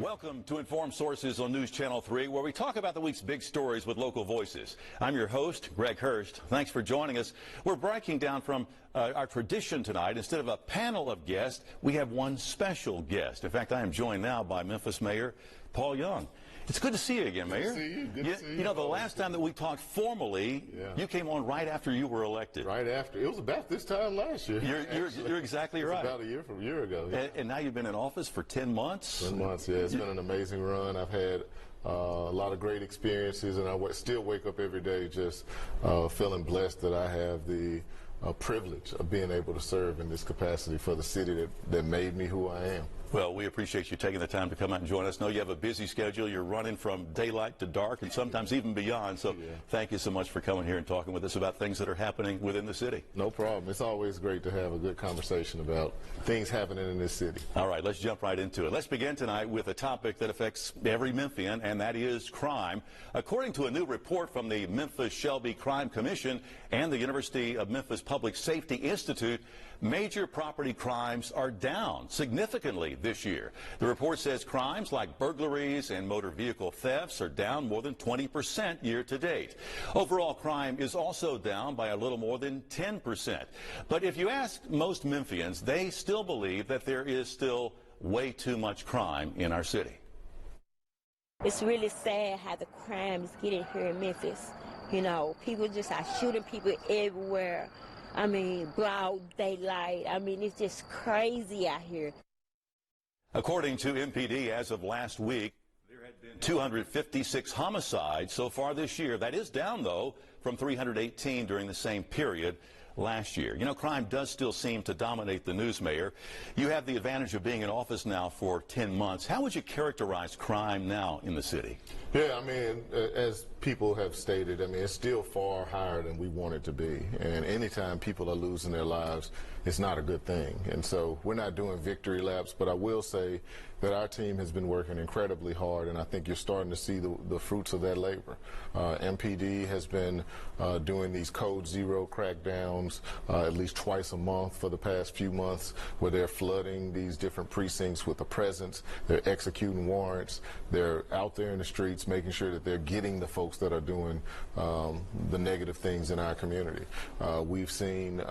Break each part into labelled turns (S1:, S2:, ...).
S1: Welcome to Informed Sources on News Channel 3, where we talk about the week's big stories with local voices. I'm your host, Greg Hurst. Thanks for joining us. We're breaking down from our tradition tonight. Instead of a panel of guests, we have one special guest. In fact, I am joined now by Memphis Mayor Paul Young. It's good to see you again, Mayor.
S2: Good to see you. Good to see you.
S1: You know, the last time that we talked formally, you came on right after you were elected.
S2: Right after. It was about this time last year.
S1: You're exactly right.
S2: About a year from a year ago. Yeah.
S1: And now you've been in office for 10 months.
S2: 10 months, yeah. It's been an amazing run. I've had a lot of great experiences, and I still wake up every day just feeling blessed that I have the privilege of being able to serve in this capacity for the city that made me who I am.
S1: Well, we appreciate you taking the time to come out and join us. I know you have a busy schedule. You're running from daylight to dark and sometimes even beyond. So thank you so much for coming here and talking with us about things that are happening within the city.
S2: No problem. It's always great to have a good conversation about things happening in this city.
S1: All right, let's jump right into it. Let's begin tonight with a topic that affects every Memphian, and that is crime. According to a new report from the Memphis Shelby Crime Commission and the University of Memphis Public Safety Institute, major property crimes are down significantly this year. The report says crimes like burglaries and motor vehicle thefts are down more than 20% year to date. Overall crime is also down by a little more than 10%. But if you ask most Memphians, they still believe that there is still way too much crime in our city.
S3: It's really sad how the crime is getting here in Memphis. You know, people just are shooting people everywhere. I mean, broad daylight. I mean, it's just crazy out here.
S1: According to MPD, as of last week, there had been 256 homicides so far this year. That is down, though, from 318 during the same period last year. You know, crime does still seem to dominate the news, Mayor. You have the advantage of being in office now for 10 months. How would you characterize crime now in the city?
S2: Yeah, I mean, as people have stated, I mean, it's still far higher than we want it to be. And anytime people are losing their lives, it's not a good thing. And so we're not doing victory laps, but I will say that our team has been working incredibly hard, and I think you're starting to see the fruits of that labor. MPD has been doing these Code Zero crackdowns at least twice a month for the past few months, where they're flooding these different precincts with a presence. They're executing warrants. They're out there in the streets making sure that they're getting the folks that are doing the negative things in our community. We've seen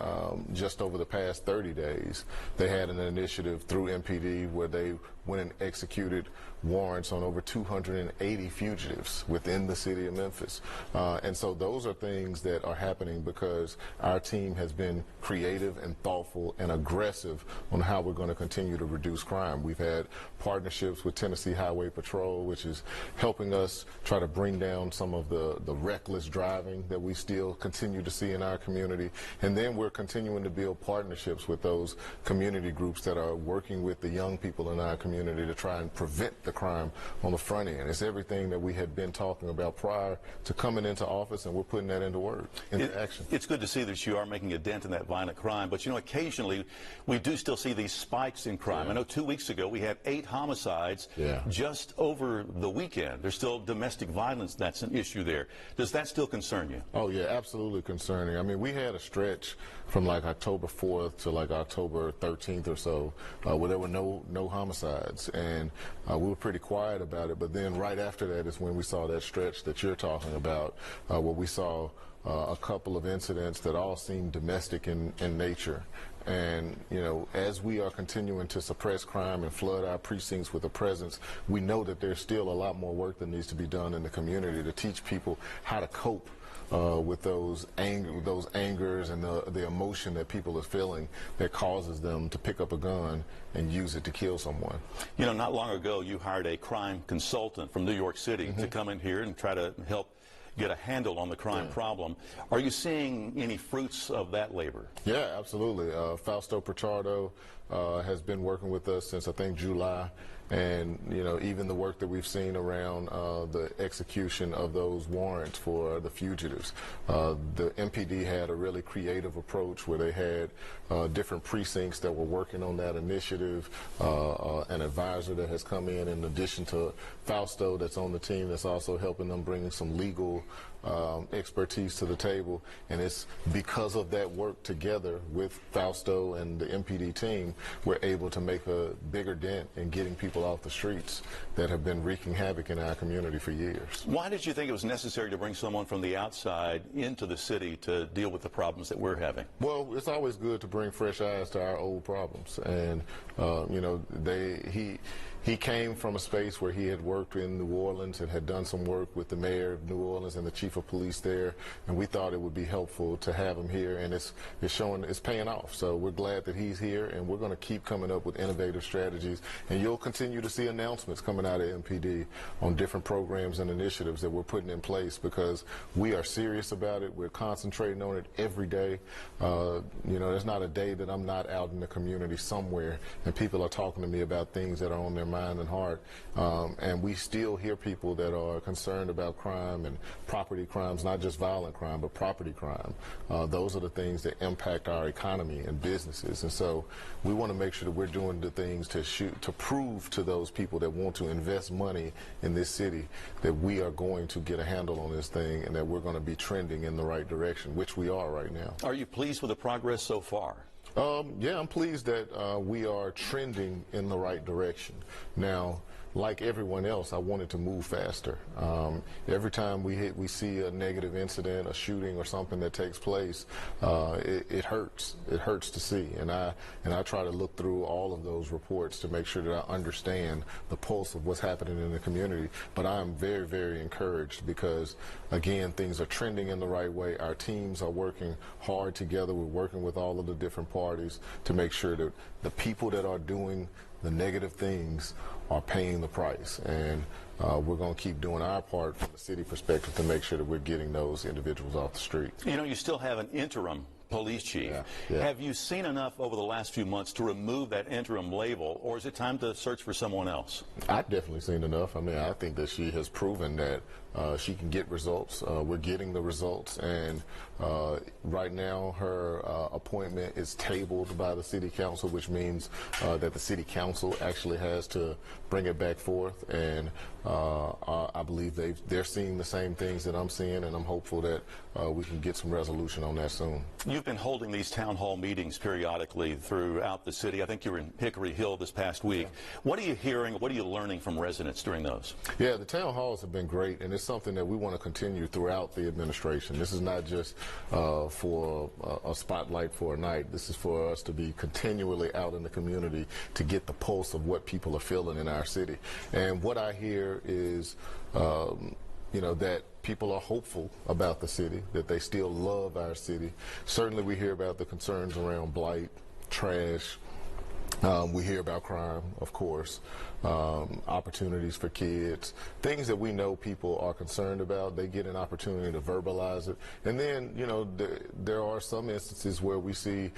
S2: just over the past 30 days, they had an initiative through MPD where they went and executed warrants on over 280 fugitives within the city of Memphis. And so those are things that are happening because our team has been creative and thoughtful and aggressive on how we're going to continue to reduce crime. We've had partnerships with Tennessee Highway Patrol, which is helping us try to bring down some of the reckless driving that we still continue to see in our community. And then we're continuing to build partnerships with those community groups that are working with the young people in our community to try and prevent the crime on the front end. It's everything that we had been talking about prior to coming into office, and we're putting that into work, into action.
S1: It's good to see that you are making a dent in that violent crime, but you know, occasionally we do still see these spikes in crime. I know 2 weeks ago we had 8 homicides just over the weekend. There's still domestic violence that's an issue there. Does that still concern you?
S2: Oh yeah, absolutely concerning. I mean, we had a stretch from like October 4th to like October 13th or so where there were no homicides, and we were pretty quiet about it. But then right after that is when we saw that stretch that you're talking about, where we saw a couple of incidents that all seemed domestic in nature. And, you know, as we are continuing to suppress crime and flood our precincts with a presence, we know that there's still a lot more work that needs to be done in the community to teach people how to cope with those angers and the emotion that people are feeling that causes them to pick up a gun and use it to kill someone.
S1: You know, not long ago you hired a crime consultant from New York City to come in here and try to help get a handle on the crime problem. Are you seeing any fruits of that labor?
S2: Yeah, absolutely. Fausto Pichardo has been working with us since I think July, and you know, even the work that we've seen around the execution of those warrants for the fugitives. The MPD had a really creative approach where they had different precincts that were working on that initiative, an advisor that has come in addition to Fausto that's on the team that's also helping them bring some legal expertise to the table, and it's because of that work together with Fausto and the MPD team, we're able to make a bigger dent in getting people off the streets that have been wreaking havoc in our community for years.
S1: Why did you think it was necessary to bring someone from the outside into the city to deal with the problems that we're having?
S2: Well, it's always good to bring fresh eyes to our old problems, and you know, he came from a space where he had worked in New Orleans and had done some work with the mayor of New Orleans and the chief of police there, and we thought it would be helpful to have him here, and it's paying off. So we're glad that he's here, and we're going to keep coming up with innovative strategies, and you'll continue to see announcements coming out of MPD on different programs and initiatives that we're putting in place because we are serious about it. We're concentrating on it every day. You know, there's not a day that I'm not out in the community somewhere, and people are talking to me about things that are on their mind and heart, and we still hear people that are concerned about crime and property crimes, not just violent crime, but property crime. Those are the things that impact our economy and businesses, and so we want to make sure that we're doing the things to prove to those people that want to invest money in this city that we are going to get a handle on this thing and that we're going to be trending in the right direction, which we are right now.
S1: Are you pleased with the progress so far?
S2: Yeah, I'm pleased that we are trending in the right direction. Now, like everyone else, I wanted to move faster. Every time we see a negative incident, a shooting or something that takes place, it hurts. It hurts to see, and I try to look through all of those reports to make sure that I understand the pulse of what's happening in the community. But I am very, very encouraged because, again, things are trending in the right way. Our teams are working hard together. We're working with all of the different parties to make sure that the people that are doing the negative things are paying the price, and we're going to keep doing our part from the city perspective to make sure that we're getting those individuals off the street.
S1: You know, you still have an interim police chief.
S2: Yeah.
S1: Have you seen enough over the last few months to remove that interim label, or is it time to search for someone else?
S2: I've definitely seen enough. I mean, I think that she has proven that she can get results. We're getting the results, and right now her appointment is tabled by the city council, which means that the city council actually has to bring it back forth, and I believe they're seeing the same things that I'm seeing, and I'm hopeful that we can get some resolution on that soon.
S1: You've been holding these town hall meetings periodically throughout the city. I think you were in Hickory Hill this past week. What are you hearing? What are you learning from residents during those?
S2: Yeah, the town halls have been great, and it's something that we want to continue throughout the administration. This is not just for a spotlight for a night. This is for us to be continually out in the community to get the pulse of what people are feeling in our city. And what I hear is you know, that people are hopeful about the city, that they still love our city. Certainly we hear about the concerns around blight, trash. We hear about crime, of course, opportunities for kids, things that we know people are concerned about. They get an opportunity to verbalize it. And then, you know, there are some instances where we see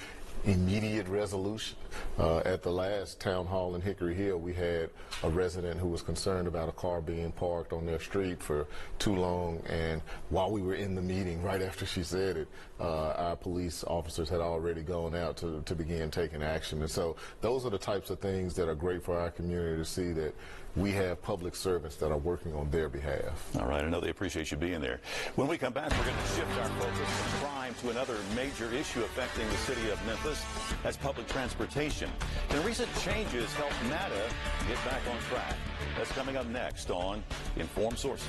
S2: immediate resolution. At the last town hall in Hickory Hill, we had a resident who was concerned about a car being parked on their street for too long, and while we were in the meeting, right after she said it, our police officers had already gone out to begin taking action. And so those are the types of things that are great for our community to see, that we have public servants that are working on their behalf.
S1: All right, I know they appreciate you being there. When we come back, we're going to shift our focus from crime to another major issue affecting the city of Memphis. That's public transportation. And recent changes help MATA get back on track. That's coming up next on Informed Sources.